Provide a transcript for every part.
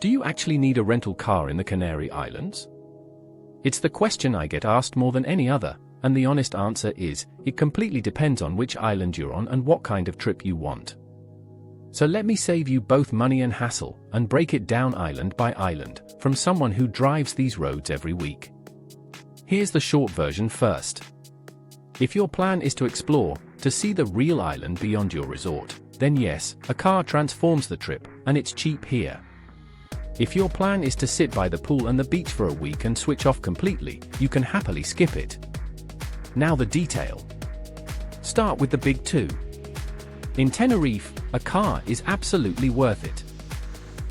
Do you actually need a rental car in the Canary Islands? It's the question I get asked more than any other, and the honest answer is, it completely depends on which island you're on and what kind of trip you want. So let me save you both money and hassle, and break it down island by island, from someone who drives these roads every week. Here's the short version first. If your plan is to explore, to see the real island beyond your resort, then yes, a car transforms the trip, and it's cheap here. If your plan is to sit by the pool and the beach for a week and switch off completely, you can happily skip it. Now the detail. Start with the big two. In Tenerife, a car is absolutely worth it.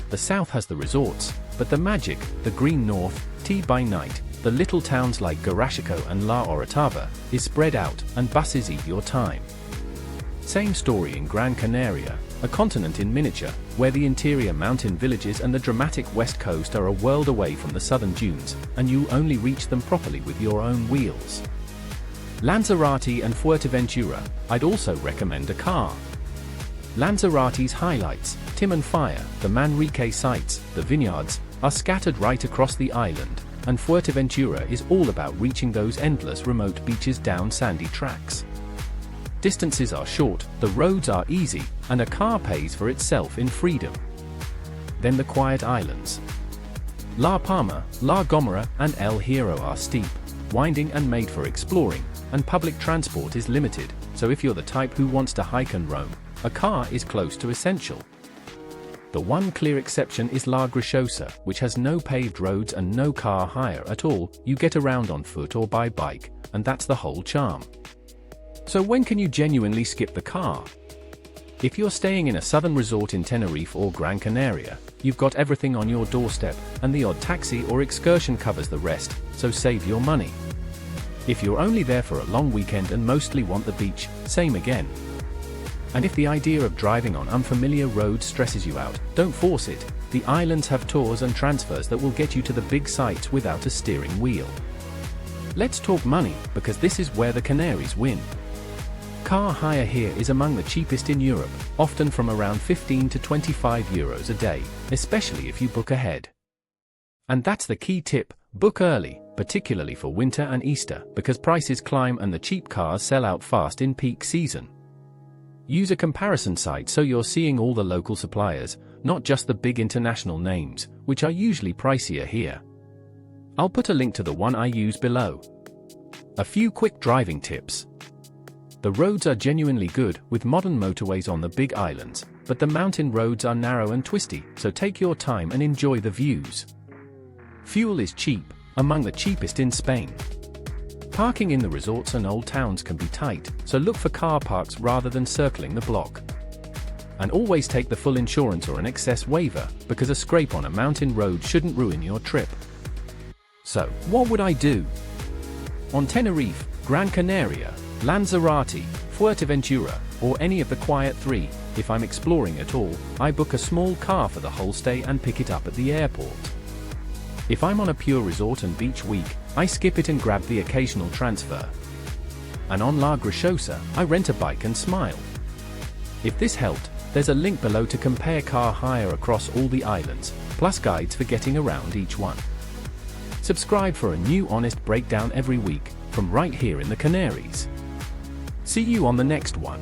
The south has the resorts, but the magic, the green north, tea by night, the little towns like Garachico and La Orotava, is spread out, and buses eat your time. Same story in Gran Canaria, a continent in miniature, where the interior mountain villages and the dramatic west coast are a world away from the southern dunes, and you only reach them properly with your own wheels. Lanzarote and Fuerteventura, I'd also recommend a car. Lanzarote's highlights, Tim Fire, the Manrique sites, the vineyards, are scattered right across the island, and Fuerteventura is all about reaching those endless remote beaches down sandy tracks. Distances are short, the roads are easy, and a car pays for itself in freedom. Then the quiet islands. La Palma, La Gomera, and El Hierro are steep, winding and made for exploring, and public transport is limited, so if you're the type who wants to hike and roam, a car is close to essential. The one clear exception is La Graciosa, which has no paved roads and no car hire at all. You get around on foot or by bike, and that's the whole charm. So when can you genuinely skip the car? If you're staying in a southern resort in Tenerife or Gran Canaria, you've got everything on your doorstep, and the odd taxi or excursion covers the rest, so save your money. If you're only there for a long weekend and mostly want the beach, same again. And if the idea of driving on unfamiliar roads stresses you out, don't force it. The islands have tours and transfers that will get you to the big sites without a steering wheel. Let's talk money, because this is where the Canaries win. Car hire here is among the cheapest in Europe, often from around 15 to 25 euros a day, especially if you book ahead. And that's the key tip, book early, particularly for winter and Easter, because prices climb and the cheap cars sell out fast in peak season. Use a comparison site so you're seeing all the local suppliers, not just the big international names, which are usually pricier here. I'll put a link to the one I use below. A few quick driving tips. The roads are genuinely good, with modern motorways on the big islands, but the mountain roads are narrow and twisty, so take your time and enjoy the views. Fuel is cheap, among the cheapest in Spain. Parking in the resorts and old towns can be tight, so look for car parks rather than circling the block. And always take the full insurance or an excess waiver, because a scrape on a mountain road shouldn't ruin your trip. So, what would I do? On Tenerife, Gran Canaria, Lanzarote, Fuerteventura, or any of the quiet three, if I'm exploring at all, I book a small car for the whole stay and pick it up at the airport. If I'm on a pure resort and beach week, I skip it and grab the occasional transfer. And on La Graciosa, I rent a bike and smile. If this helped, there's a link below to compare car hire across all the islands, plus guides for getting around each one. Subscribe for a new honest breakdown every week, from right here in the Canaries. See you on the next one.